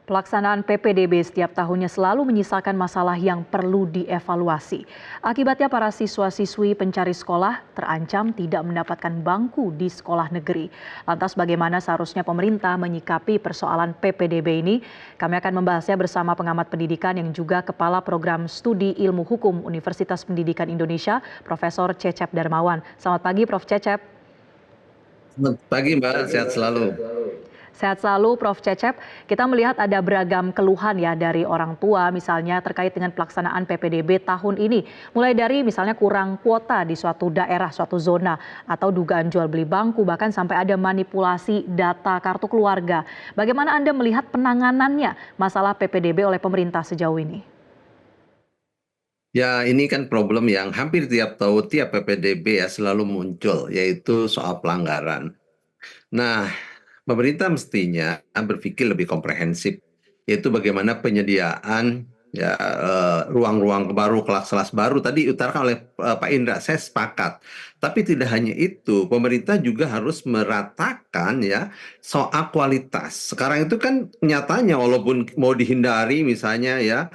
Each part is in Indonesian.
Pelaksanaan PPDB setiap tahunnya selalu menyisakan masalah yang perlu dievaluasi. Akibatnya para siswa-siswi pencari sekolah terancam tidak mendapatkan bangku di sekolah negeri. Lantas bagaimana seharusnya pemerintah menyikapi persoalan PPDB ini? Kami akan membahasnya bersama pengamat pendidikan yang juga Kepala Program Studi Ilmu Hukum Universitas Pendidikan Indonesia, Profesor Cecep Darmawan. Selamat pagi, Prof. Cecep. Selamat pagi Mbak, sehat selalu. Sehat selalu Prof. Cecep. Kita melihat ada beragam keluhan ya dari orang tua misalnya terkait dengan pelaksanaan PPDB tahun ini. Mulai dari misalnya kurang kuota di suatu daerah, suatu zona, atau dugaan jual beli bangku, bahkan sampai ada manipulasi data kartu keluarga. Bagaimana Anda melihat penanganannya masalah PPDB oleh pemerintah sejauh ini? Ya, ini kan problem yang hampir tiap tahun, tiap PPDB ya selalu muncul, yaitu soal pelanggaran. Nah, pemerintah mestinya berpikir lebih komprehensif, yaitu bagaimana penyediaan ya ruang-ruang baru, kelas-kelas baru tadi diutarakan oleh Pak Indra. Saya sepakat. Tapi tidak hanya itu, pemerintah juga harus meratakan ya soal kualitas. Sekarang itu kan nyatanya walaupun mau dihindari misalnya ya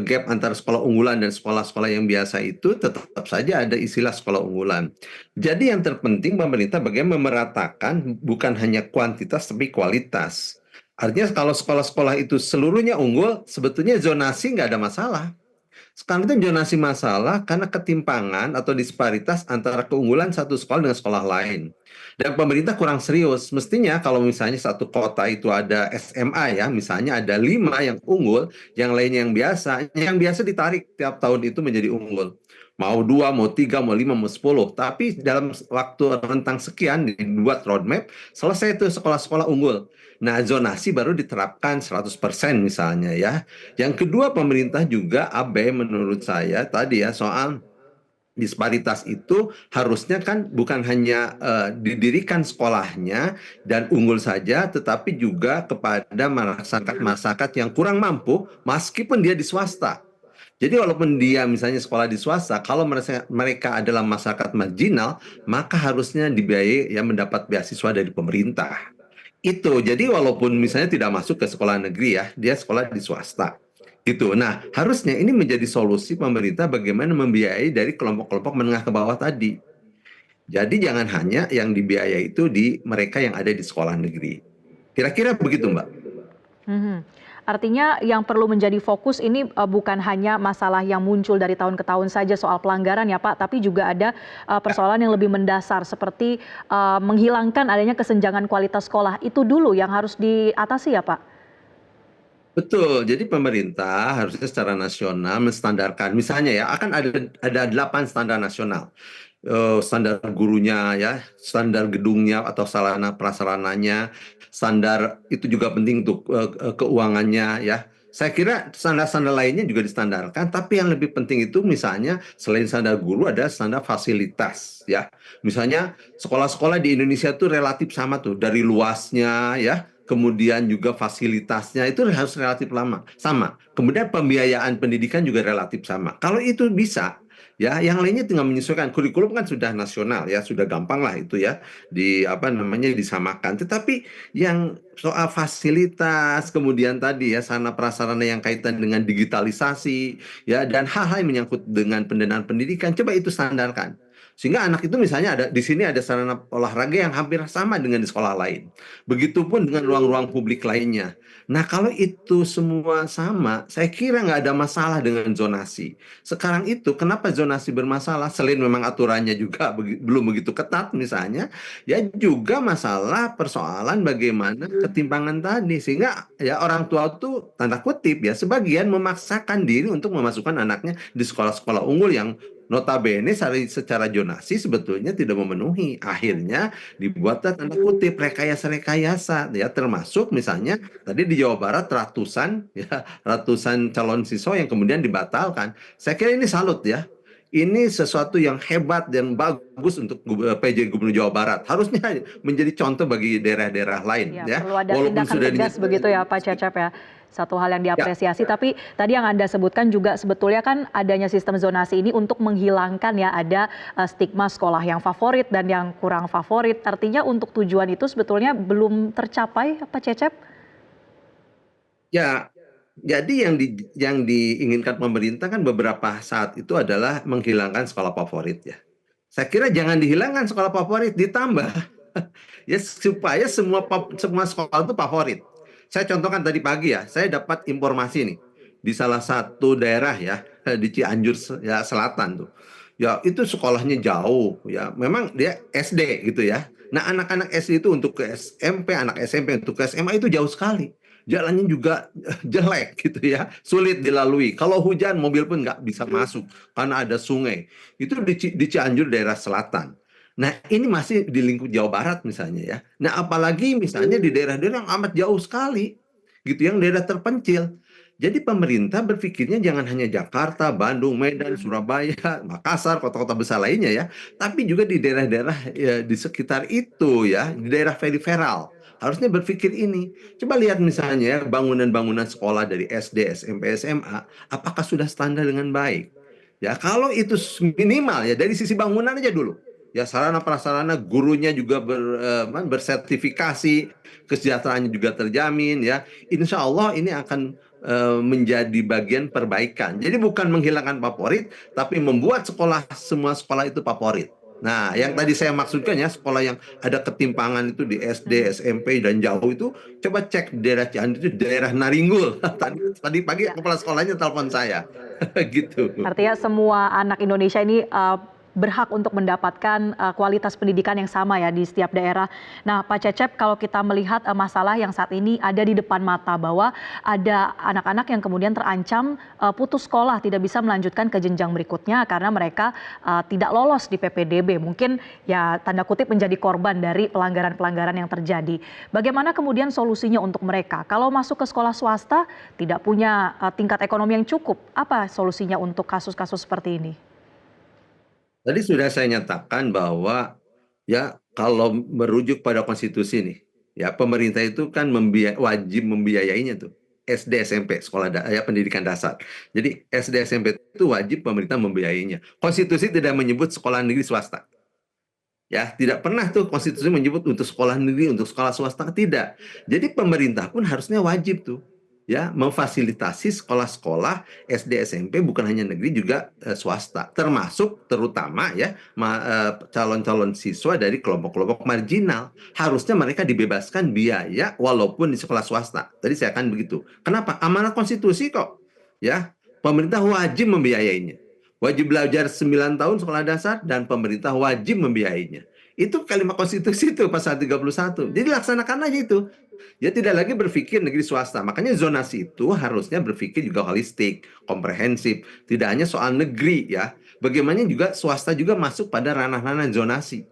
gap antara sekolah unggulan dan sekolah-sekolah yang biasa itu tetap saja ada istilah sekolah unggulan. Jadi yang terpenting pemerintah bagaimana memeratakan bukan hanya kuantitas tapi kualitas. Artinya kalau sekolah-sekolah itu seluruhnya unggul, sebetulnya zonasi nggak ada masalah. Sekarang itu zonasi masalah karena ketimpangan atau disparitas antara keunggulan satu sekolah dengan sekolah lain. Dan pemerintah kurang serius. Mestinya kalau misalnya satu kota itu ada SMA ya, misalnya ada 5 yang unggul, yang lainnya yang biasa ditarik tiap tahun itu menjadi unggul. Mau 2, mau 3, mau 5, mau 10. Tapi dalam waktu rentang sekian dibuat roadmap, selesai itu sekolah-sekolah unggul. Nah, zonasi baru diterapkan 100% misalnya ya. Yang kedua, pemerintah juga abai menurut saya tadi ya soal disparitas itu harusnya kan bukan hanya didirikan sekolahnya dan unggul saja, tetapi juga kepada masyarakat-masyarakat yang kurang mampu meskipun dia di swasta. Jadi walaupun dia misalnya sekolah di swasta, kalau mereka adalah masyarakat marginal, maka harusnya dibiayai yang mendapat beasiswa dari pemerintah. Itu, jadi walaupun misalnya tidak masuk ke sekolah negeri ya, dia sekolah di swasta. Gitu. Nah, harusnya ini menjadi solusi pemerintah bagaimana membiayai dari kelompok-kelompok menengah ke bawah tadi. Jadi jangan hanya yang dibiayai itu di mereka yang ada di sekolah negeri. Kira-kira begitu, Mbak. Mhm. Artinya yang perlu menjadi fokus ini bukan hanya masalah yang muncul dari tahun ke tahun saja soal pelanggaran ya Pak, tapi juga ada persoalan yang lebih mendasar seperti menghilangkan adanya kesenjangan kualitas sekolah. Itu dulu yang harus diatasi ya Pak? Betul, jadi pemerintah harusnya secara nasional menstandarkan. Misalnya ya, akan ada 8 standar nasional. Standar gurunya ya, standar gedungnya atau sarana prasarananya, standar itu juga penting untuk keuangannya ya. Saya kira standar-standar lainnya juga distandarkan, tapi yang lebih penting itu misalnya selain standar guru ada standar fasilitas ya. Misalnya sekolah-sekolah di Indonesia itu relatif sama tuh dari luasnya ya, kemudian juga fasilitasnya itu harus relatif sama. Kemudian pembiayaan pendidikan juga relatif sama. Kalau itu bisa, ya, yang lainnya tinggal menyesuaikan. Kurikulum kan sudah nasional ya, sudah gampang lah itu ya di apa namanya disamakan. Tetapi yang soal fasilitas, kemudian tadi ya sarana prasarana yang kaitan dengan digitalisasi ya dan hal-hal yang menyangkut dengan pendanaan pendidikan, coba itu standarkan. Sehingga anak itu misalnya ada di sini ada sarana olahraga yang hampir sama dengan di sekolah lain. Begitupun dengan ruang-ruang publik lainnya. Nah, kalau itu semua sama, saya kira nggak ada masalah dengan zonasi. Sekarang itu, kenapa zonasi bermasalah? Selain memang aturannya juga belum begitu ketat misalnya, ya juga masalah persoalan bagaimana ketimpangan tadi. Sehingga ya orang tua itu, tanda kutip ya, sebagian memaksakan diri untuk memasukkan anaknya di sekolah-sekolah unggul yang notabene secara zonasi sebetulnya tidak memenuhi. Akhirnya dibuatlah tanda kutip rekayasa-rekayasa ya termasuk misalnya tadi di Jawa Barat ratusan ya ratusan calon siswa yang kemudian dibatalkan. Saya kira ini salut ya. Ini sesuatu yang hebat dan bagus untuk PJ Gubernur Jawa Barat. Harusnya menjadi contoh bagi daerah-daerah lain Ya, ya. perlu ada Walaupun tindakan sudah tegas begitu ya Pak Cecep ya. Satu hal yang ya. diapresiasi, tapi tadi yang Anda sebutkan juga sebetulnya kan adanya sistem zonasi ini untuk menghilangkan ya ada stigma sekolah yang favorit dan yang kurang favorit. Artinya untuk tujuan itu sebetulnya belum tercapai Pak Cecep? Ya, jadi yang diinginkan pemerintah kan beberapa saat itu adalah menghilangkan sekolah favorit ya. Saya kira jangan dihilangkan sekolah favorit, ditambah ya supaya semua sekolah itu favorit. Saya contohkan tadi pagi ya, saya dapat informasi nih di salah satu daerah ya di Cianjur ya Selatan tuh. Ya itu sekolahnya jauh ya. Memang dia SD gitu ya. Nah, anak-anak SD itu untuk ke SMP, anak SMP untuk ke SMA itu jauh sekali. Jalannya juga jelek gitu ya, sulit dilalui. Kalau hujan mobil pun nggak bisa masuk karena ada sungai. Itu di Cianjur daerah selatan. Nah, ini masih di lingkup Jawa Barat misalnya ya. Nah, apalagi misalnya di daerah-daerah yang amat jauh sekali, gitu, yang daerah terpencil. Jadi pemerintah berpikirnya jangan hanya Jakarta, Bandung, Medan, Surabaya, Makassar, kota-kota besar lainnya ya, tapi juga di daerah-daerah ya, di sekitar itu ya, di daerah periferal. Harusnya berpikir ini. Coba lihat misalnya ya, bangunan-bangunan sekolah dari SD, SMP, SMA, apakah sudah standar dengan baik? Ya, kalau itu minimal ya dari sisi bangunan aja dulu. Ya, sarana prasarana gurunya juga bersertifikasi, kesejahteraannya juga terjamin ya. Insya Allah ini akan menjadi bagian perbaikan. Jadi bukan menghilangkan favorit, tapi membuat semua sekolah itu favorit. Nah, yang tadi saya maksudkan ya, sekolah yang ada ketimpangan itu di SD, SMP, dan jauh itu, coba cek daerah Cianjur itu daerah Naringgul. Tadi pagi Ya. kepala sekolahnya telepon saya. Gitu. Artinya semua anak Indonesia ini berhak untuk mendapatkan kualitas pendidikan yang sama ya di setiap daerah. Nah, Pak Cecep, kalau kita melihat masalah yang saat ini ada di depan mata bahwa ada anak-anak yang kemudian terancam putus sekolah, tidak bisa melanjutkan ke jenjang berikutnya karena mereka tidak lolos di PPDB. Mungkin ya tanda kutip menjadi korban dari pelanggaran-pelanggaran yang terjadi. Bagaimana kemudian solusinya untuk mereka? Kalau masuk ke sekolah swasta tidak punya tingkat ekonomi yang cukup, apa solusinya untuk kasus-kasus seperti ini? Tadi sudah saya nyatakan bahwa ya kalau merujuk pada konstitusi nih, ya pemerintah itu kan wajib membiayainya tuh. SD, SMP, ya pendidikan dasar. Jadi SD, SMP itu wajib pemerintah membiayainya. Konstitusi tidak menyebut sekolah negeri swasta. Ya, tidak pernah tuh konstitusi menyebut untuk sekolah negeri, untuk sekolah swasta, tidak. Jadi pemerintah pun harusnya wajib tuh ya memfasilitasi sekolah-sekolah SD SMP bukan hanya negeri juga swasta, termasuk terutama ya calon-calon siswa dari kelompok-kelompok marginal. Harusnya mereka dibebaskan biaya walaupun di sekolah swasta. Tadi saya akan begitu. Kenapa? Amanat konstitusi kok. Ya, pemerintah wajib membiayainya. Wajib belajar 9 tahun sekolah dasar dan pemerintah wajib membiayainya. Itu kalimat konstitusi itu pasal 31. Jadi laksanakan aja itu. Ya tidak lagi berpikir negeri swasta. Makanya zonasi itu harusnya berpikir juga holistik, komprehensif. Tidak hanya soal negeri ya. Bagaimana juga swasta juga masuk pada ranah-ranah zonasi.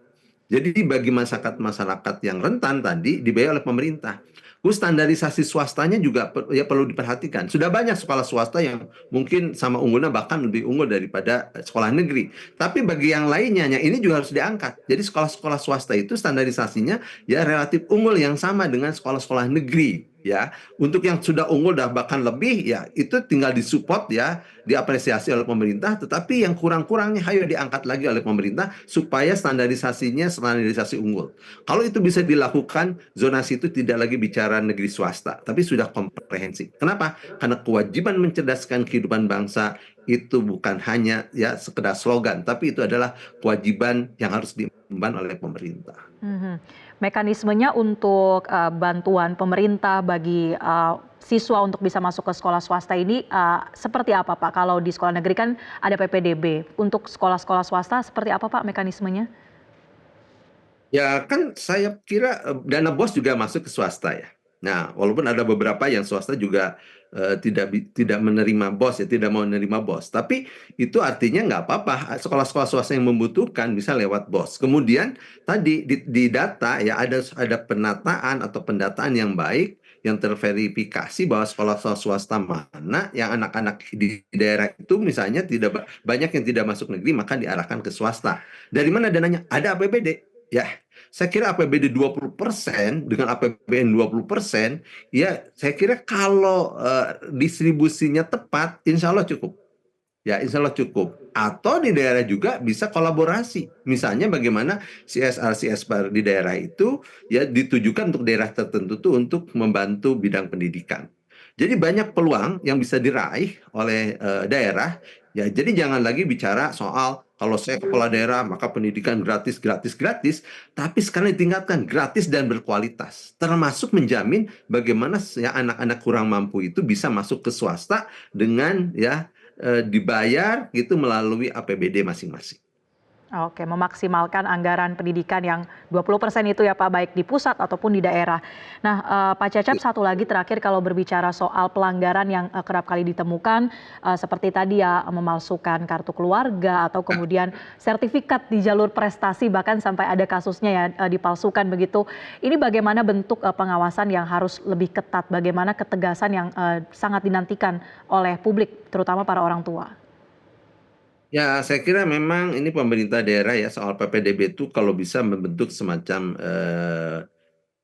Jadi bagi masyarakat-masyarakat yang rentan tadi dibayar oleh pemerintah. Standarisasi swastanya juga ya perlu diperhatikan. Sudah banyak sekolah swasta yang mungkin sama unggulnya bahkan lebih unggul daripada sekolah negeri. Tapi bagi yang lainnya, yang ini juga harus diangkat. Jadi sekolah-sekolah swasta itu standarisasinya ya relatif unggul yang sama dengan sekolah-sekolah negeri. Ya, untuk yang sudah unggul dan bahkan lebih ya itu tinggal disupport ya, diapresiasi oleh pemerintah. Tetapi yang kurang-kurangnya ayo diangkat lagi oleh pemerintah supaya standarisasi unggul. Kalau itu bisa dilakukan, zonasi itu tidak lagi bicara negeri swasta, tapi sudah komprehensif. Kenapa? Karena kewajiban mencerdaskan kehidupan bangsa itu bukan hanya ya sekedar slogan, tapi itu adalah kewajiban yang harus diemban oleh pemerintah. Mhm. Mekanismenya untuk bantuan pemerintah bagi siswa untuk bisa masuk ke sekolah swasta ini seperti apa Pak? Kalau di sekolah negeri kan ada PPDB, untuk sekolah-sekolah swasta seperti apa Pak mekanismenya? Ya kan saya kira dana BOS juga masuk ke swasta ya. Nah, walaupun ada beberapa yang swasta juga tidak menerima BOS ya, tidak mau menerima BOS. Tapi itu artinya nggak apa-apa. Sekolah-sekolah swasta yang membutuhkan bisa lewat BOS. Kemudian tadi di data ya ada penataan atau pendataan yang baik yang terverifikasi bahwa sekolah swasta mana yang anak-anak di daerah itu misalnya tidak banyak yang tidak masuk negeri maka diarahkan ke swasta. Dari mana dananya? Ada APBD. Ya, saya kira APBD 20% dengan APBN 20%, ya saya kira kalau distribusinya tepat, insya Allah cukup. Ya, insya Allah cukup. Atau di daerah juga bisa kolaborasi. Misalnya bagaimana CSR di daerah itu ya ditujukan untuk daerah tertentu tuh untuk membantu bidang pendidikan. Jadi banyak peluang yang bisa diraih oleh daerah. Ya, jadi jangan lagi bicara soal kalau saya kepala daerah maka pendidikan gratis, gratis, gratis. Tapi sekarang ditingkatkan gratis dan berkualitas. Termasuk menjamin bagaimana ya anak-anak kurang mampu itu bisa masuk ke swasta dengan ya dibayar gitu melalui APBD masing-masing. Oke, memaksimalkan anggaran pendidikan yang 20% itu ya Pak, baik di pusat ataupun di daerah. Nah, Pak Cecep, satu lagi terakhir kalau berbicara soal pelanggaran yang kerap kali ditemukan, seperti tadi ya memalsukan kartu keluarga atau kemudian sertifikat di jalur prestasi bahkan sampai ada kasusnya ya dipalsukan begitu. Ini bagaimana bentuk pengawasan yang harus lebih ketat, bagaimana ketegasan yang sangat dinantikan oleh publik, terutama para orang tua? Ya, saya kira memang ini pemerintah daerah ya soal PPDB itu kalau bisa membentuk semacam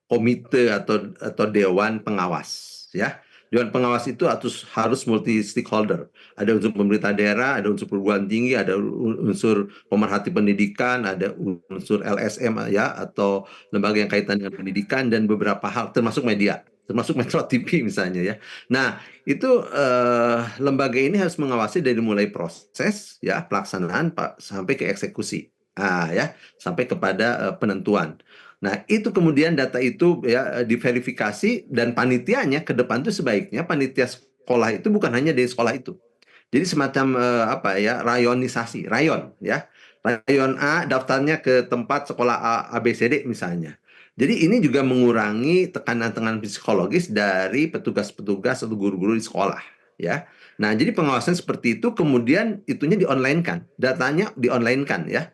komite atau dewan pengawas ya. Dewan pengawas itu harus multi stakeholder. Ada unsur pemerintah daerah, ada unsur perguruan tinggi, ada unsur pemerhati pendidikan, ada unsur LSM ya atau lembaga yang kaitan dengan pendidikan dan beberapa hal termasuk media, termasuk Metro TV misalnya ya. Nah, itu lembaga ini harus mengawasi dari mulai proses ya pelaksanaan sampai ke eksekusi. Ya, sampai kepada penentuan. Nah, itu kemudian data itu ya diverifikasi dan panitianya ke depan itu sebaiknya panitia sekolah itu bukan hanya dari sekolah itu. Jadi semacam apa ya rayonisasi, rayon ya. Rayon A daftarnya ke tempat sekolah ABCD misalnya. Jadi ini juga mengurangi tekanan-tekanan psikologis dari petugas-petugas atau guru-guru di sekolah ya. Nah, jadi pengawasan seperti itu kemudian itunya di-online-kan, datanya di-online-kan ya.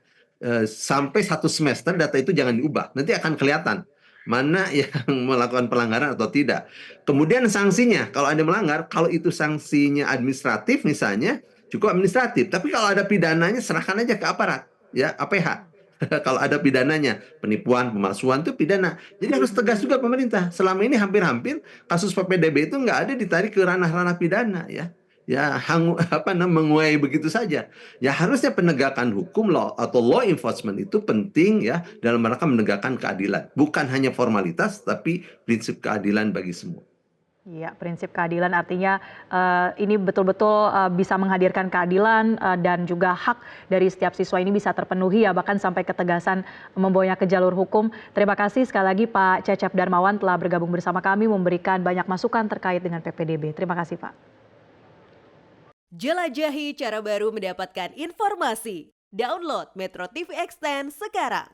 Sampai 1 semester data itu jangan diubah. Nanti akan kelihatan mana yang melakukan pelanggaran atau tidak. Kemudian sanksinya, kalau ada melanggar, kalau itu sanksinya administratif misalnya, cukup administratif. Tapi kalau ada pidananya, serahkan aja ke aparat, ya APH. Kalau ada pidananya, penipuan, pemalsuan itu pidana. Jadi harus tegas juga pemerintah. Selama ini hampir-hampir kasus PPDB itu nggak ada ditarik ke ranah-ranah pidana ya. Ya menguai begitu saja. Ya harusnya penegakan hukum atau law enforcement itu penting ya dalam rangka menegakkan keadilan. Bukan hanya formalitas tapi prinsip keadilan bagi semua. Iya, prinsip keadilan artinya ini betul-betul bisa menghadirkan keadilan dan juga hak dari setiap siswa ini bisa terpenuhi ya bahkan sampai ketegasan membawanya ke jalur hukum. Terima kasih sekali lagi Pak Cecep Darmawan telah bergabung bersama kami memberikan banyak masukan terkait dengan PPDB. Terima kasih Pak. Jelajahi cara baru mendapatkan informasi. Download Metro TV Extend sekarang.